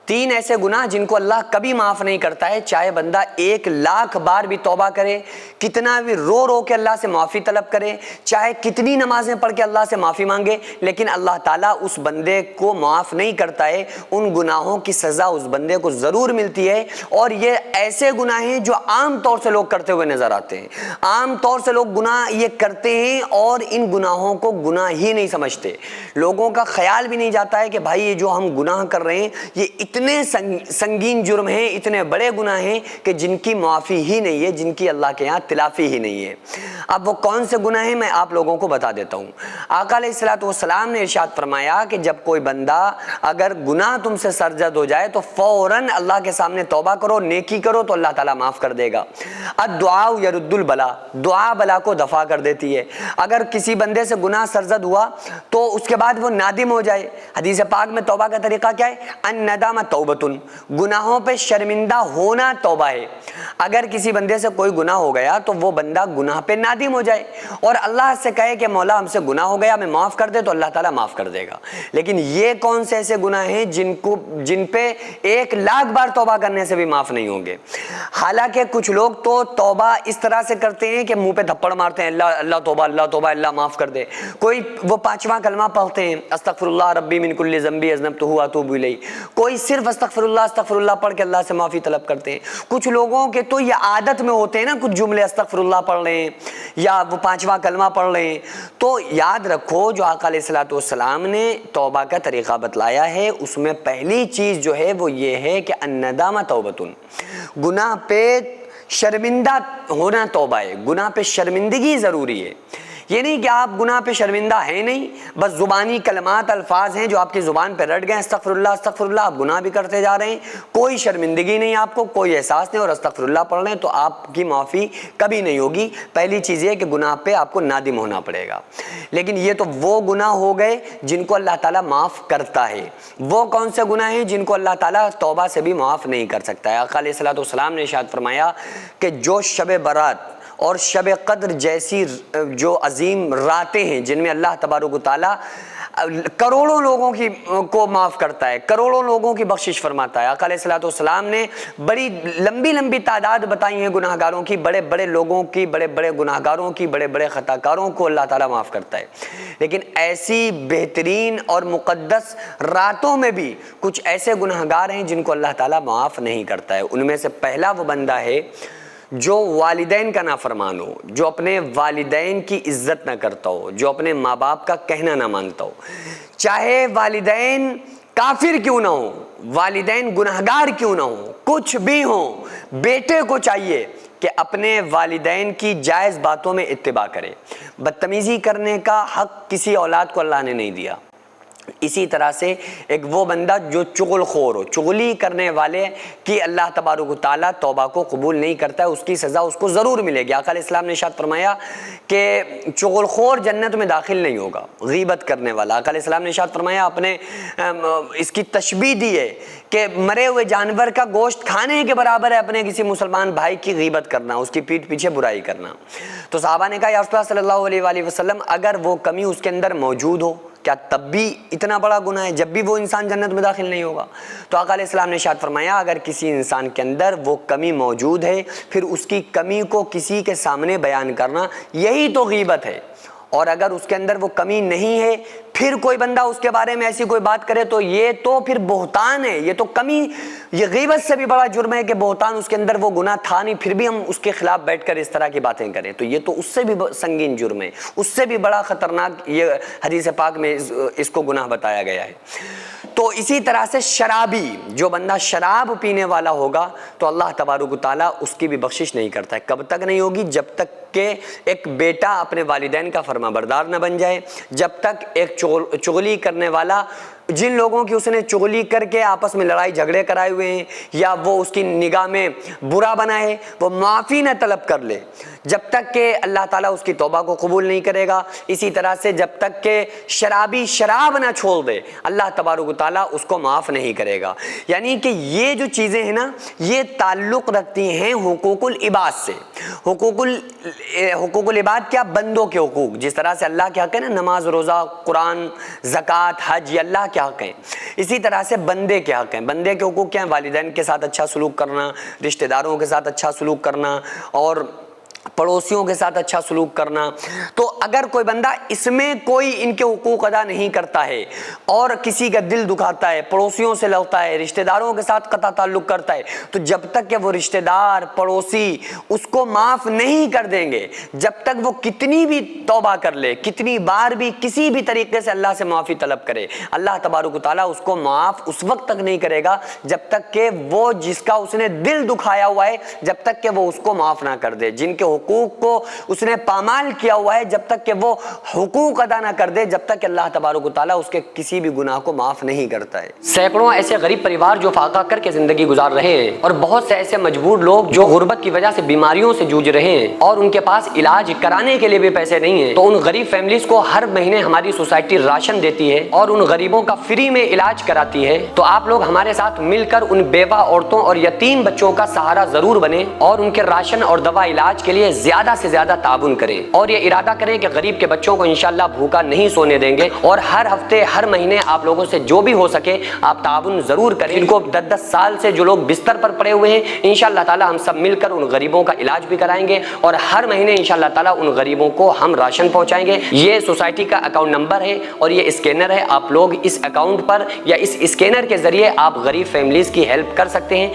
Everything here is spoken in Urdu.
3 ایسے گناہ جن کو اللہ کبھی معاف نہیں کرتا ہے، چاہے بندہ 1,00,000 بار بھی توبہ کرے، کتنا بھی رو رو کے اللہ سے معافی طلب کرے، چاہے کتنی نمازیں پڑھ کے اللہ سے معافی مانگے، لیکن اللہ تعالیٰ اس بندے کو معاف نہیں کرتا ہے۔ ان گناہوں کی سزا اس بندے کو ضرور ملتی ہے، اور یہ ایسے گناہ ہیں جو عام طور سے لوگ کرتے ہوئے نظر آتے ہیں۔ عام طور سے لوگ گناہ یہ کرتے ہیں اور ان گناہوں کو گناہ ہی نہیں سمجھتے۔ لوگوں کا خیال بھی نہیں جاتا ہے کہ بھائی یہ جو ہم گناہ کر رہے ہیں یہ اتنے سنگین جرم ہیں، اتنے بڑے گناہ ہیں کہ جن کی معافی ہی نہیں ہے، جن کی اللہ کے ہاں تلافی ہی نہیں ہے۔ اب وہ کون سے گناہ ہیں میں آپ لوگوں کو بتا دیتا ہوں۔ آقا علیہ الصلوۃ والسلام نے ارشاد فرمایا کہ جب کوئی بندہ اگر گناہ تم سے سرزد ہو جائے تو فوراً اللہ کے سامنے توبہ کرو، نیکی کرو تو اللہ تعالیٰ معاف کر دے گا۔ الدعاء یرد البلا، دعا بلا کو دفع کر دیتی ہے۔ اگر کسی بندے سے گناہ سرزد ہوا تو اس کے بعد وہ نادم ہو جائے، حدیث پاک میں توبہ کا طریقہ کیا ہے؟ الندامہ توبۃ، گناہوں پہ شرمندہ ہونا توبہ ہے۔ اگر کسی بندے سے کوئی گناہ ہو گیا تو وہ بندہ گناہ پہ نادم ہو جائے اور اللہ سے کہے کہ مولا ہم سے گناہ ہو گیا ہمیں معاف کر دے، تو اللہ تعالیٰ معاف کر دے گا۔ لیکن یہ کون سے ایسے گناہ ہیں جن پہ 1,00,000 بار توبہ کرنے سے بھی معاف نہیں ہوں گے؟ حالانکہ کچھ لوگ تو توبہ اس طرح سے کرتے ہیں کہ منہ پہ تھپڑ مارتے ہیں، اللہ اللہ توبہ، اللہ توبہ، اللہ معاف کر دے۔ کوئی وہ 5واں کلمہ پڑھتے ہیں، استغفر اللہ ربی من کل ذنب اذنبتہ واتوب الیہ، کوئی صرف استغفر اللہ پڑھ کے اللہ سے معافی طلب کرتے ہیں۔ کچھ لوگوں کے تو یہ عادت میں ہوتے ہیں نا، کچھ جملے استغفر اللہ پڑھ رہے ہیں یا وہ 5واں کلمہ پڑھ رہے ہیں۔ تو یاد رکھو جو آقا علیہ الصلوۃ والسلام نے توبہ کا طریقہ بتلایا ہے اس میں پہلی چیز جو ہے وہ یہ ہے کہ الندامہ توبۃ، گناہ پہ شرمندہ ہونا توبہ ہے، گناہ پہ شرمندگی ضروری ہے۔ یہ نہیں کہ آپ گناہ پہ شرمندہ ہیں نہیں، بس زبانی کلمات الفاظ ہیں جو آپ کی زبان پہ رٹ گئے، استغفر اللہ، آپ گناہ بھی کرتے جا رہے ہیں، کوئی شرمندگی نہیں آپ کو، کوئی احساس نہیں، اور استغفر اللہ پڑھ رہے ہیں تو آپ کی معافی کبھی نہیں ہوگی۔ پہلی چیز یہ کہ گناہ پہ آپ کو نادم ہونا پڑے گا۔ لیکن یہ تو وہ گناہ ہو گئے جن کو اللہ تعالیٰ معاف کرتا ہے۔ وہ کون سے گناہ ہیں جن کو اللہ تعالیٰ توبہ سے بھی معاف نہیں کر سکتا ہے؟ آقا علیہ الصلوۃ والسلام نے ارشاد فرمایا کہ جو شب برات اور شب قدر جیسی جو عظیم راتیں ہیں جن میں اللہ تبارک و تعالیٰ کروڑوں لوگوں کو معاف کرتا ہے، کروڑوں لوگوں کی بخشش فرماتا ہے۔ آقا علیہ الصلوۃ والسلام نے بڑی لمبی لمبی تعداد بتائی ہیں گناہ گاروں کی، بڑے بڑے لوگوں کی، بڑے بڑے گناہ گاروں کی، بڑے بڑے خطا کاروں کو اللہ تعالیٰ معاف کرتا ہے۔ لیکن ایسی بہترین اور مقدس راتوں میں بھی کچھ ایسے گناہ گار ہیں جن کو اللہ تعالیٰ معاف نہیں کرتا ہے۔ ان میں سے پہلا وہ بندہ ہے جو والدین کا نافرمان ہو، جو اپنے والدین کی عزت نہ کرتا ہو، جو اپنے ماں باپ کا کہنا نہ مانتا ہو، چاہے والدین کافر کیوں نہ ہو، والدین گناہگار کیوں نہ ہو، کچھ بھی ہوں، بیٹے کو چاہیے کہ اپنے والدین کی جائز باتوں میں اتباع کرے۔ بدتمیزی کرنے کا حق کسی اولاد کو اللہ نے نہیں دیا۔ اسی طرح سے ایک وہ بندہ جو چغل خور ہو، چغلی کرنے والے کی اللہ تبارک و تعالیٰ توبہ کو قبول نہیں کرتا ہے، اس کی سزا اس کو ضرور ملے گی۔ آقا علیہ السلام نے ارشاد فرمایا کہ چغل خور جنت میں داخل نہیں ہوگا، غیبت کرنے والا۔ آقا علیہ السلام نے ارشاد فرمایا، اپنے اس کی تشبیہ دی ہے کہ مرے ہوئے جانور کا گوشت کھانے کے برابر ہے اپنے کسی مسلمان بھائی کی غیبت کرنا، اس کی پیٹھ پیچھے برائی کرنا۔ تو صحابہ نے کہا یا رسول اللہ صلی اللہ علیہ وآلہ وسلم اگر وہ کمی اس کے اندر موجود ہو کیا تب بھی اتنا بڑا گناہ ہے، جب بھی وہ انسان جنت میں داخل نہیں ہوگا؟ تو آقا علیہ السلام نے ارشاد فرمایا اگر کسی انسان کے اندر وہ کمی موجود ہے پھر اس کی کمی کو کسی کے سامنے بیان کرنا یہی تو غیبت ہے، اور اگر اس کے اندر وہ کمی نہیں ہے پھر کوئی بندہ اس کے بارے میں ایسی کوئی بات کرے تو یہ تو پھر بہتان ہے، یہ تو کمی، یہ غیبت سے بھی بڑا جرم ہے کہ بہتان اس کے اندر وہ گناہ تھا نہیں پھر بھی ہم اس کے خلاف بیٹھ کر اس طرح کی باتیں کریں، تو یہ تو اس سے بھی سنگین جرم ہے، اس سے بھی بڑا خطرناک یہ حدیث پاک میں اس کو گناہ بتایا گیا ہے۔ تو اسی طرح سے شرابی، جو بندہ شراب پینے والا ہوگا تو اللہ تبارک و تعالیٰ اس کی بھی بخشش نہیں کرتا ہے۔ کب تک نہیں ہوگی؟ جب تک کہ ایک بیٹا اپنے والدین کا فرما بردار نہ بن جائے، جب تک ایک چغلی کرنے والا، جن لوگوں کی اس نے چغلی کر کے آپس میں لڑائی جھگڑے کرائے ہوئے ہیں یا وہ اس کی نگاہ میں برا بنا ہے، وہ معافی نہ طلب کر لے، جب تک کہ اللہ تعالیٰ اس کی توبہ کو قبول نہیں کرے گا۔ اسی طرح سے جب تک کہ شرابی شراب نہ چھوڑ دے اللہ تبارک و تعالیٰ اس کو معاف نہیں کرے گا۔ یعنی کہ یہ جو چیزیں ہیں نا یہ تعلق رکھتی ہیں حقوق العباد سے۔ حقوق العباد کیا؟ بندوں کے حقوق. جس طرح سے اللہ کے حق ہے نا، نماز، روزہ، قرآن، زکوٰۃ، حج، یہ اللہ کے حق ہیں. اسی طرح سے بندے کے حق ہیں. بندے کے حقوق کیا ہیں؟ والدین کے ساتھ اچھا سلوک کرنا، رشتہ داروں کے ساتھ اچھا سلوک کرنا اور پڑوسیوں کے ساتھ اچھا سلوک کرنا. تو اگر کوئی بندہ اس میں کوئی ان کے حقوق ادا نہیں کرتا ہے اور کسی کا دل دکھاتا ہے، پڑوسیوں سے لڑتا ہے، رشتہ داروں کے ساتھ قطع تعلق کرتا ہے، تو جب تک کہ وہ رشتہ دار، پڑوسی اس کو معاف نہیں کر دیں گے، جب تک وہ کتنی بھی توبہ کر لے، کتنی بار بھی کسی بھی طریقے سے اللہ سے معافی طلب کرے، اللہ تبارک و تعالیٰ اس کو معاف اس وقت تک نہیں کرے گا جب تک کہ وہ جس کا اس نے دل دکھایا ہوا ہے، جب تک کہ وہ اس کو معاف نہ کر دے. جن کے حقوق کو اس نے پامال کیا ہوا ہے، جب تک کہ وہ حقوق ادا نہ کر دے، جب تک کہ اللہ تبارک و تعالیٰ اس کے کسی بھی گناہ کو معاف نہیں کرتا ہے. سینکڑوں ایسے غریب پریوار جو فاقہ کر کے زندگی گزار رہے ہیں، اور بہت سے ایسے مجبور لوگ جو غربت کی وجہ سے بیماریوں سے جوجھ رہے ہیں اور ان کے پاس علاج کرانے کے لیے بھی پیسے نہیں ہیں. تو ان غریب فیملیز کو ہر مہینے ہماری سوسائٹی راشن دیتی ہے اور ان غریبوں کا فری میں علاج کراتی ہے. تو آپ لوگ ہمارے ساتھ مل کر ان بیوہ عورتوں اور یتیم بچوں کا سہارا ضرور بنیں اور ان کے راشن اور دوا علاج کے لیے زیادہ سے زیادہ تعاون کریں، اور یہ ارادہ کریں کہ غریب کے بچوں کو انشاءاللہ بھوکا نہیں سونے دیں گے. اور ہر ہفتے، ہر مہینے آپ لوگوں سے جو بھی ہو سکے آپ تعاون ضرور کریں. ان کو 10 سال سے جو لوگ بستر پر پڑے ہوئے ہیں، انشاءاللہ تعالی ہم سب مل کر ان غریبوں کا علاج بھی کرائیں گے اور ہر مہینے انشاءاللہ تعالی ان غریبوں کو ہم راشن پہنچائیں گے. یہ سوسائٹی کا اکاؤنٹ نمبر ہے اور یہ اسکینر ہے. آپ لوگ اس اکاؤنٹ پر یا اس اسکینر کے ذریعے آپ غریب فیملیز کی ہیلپ کر سکتے ہیں.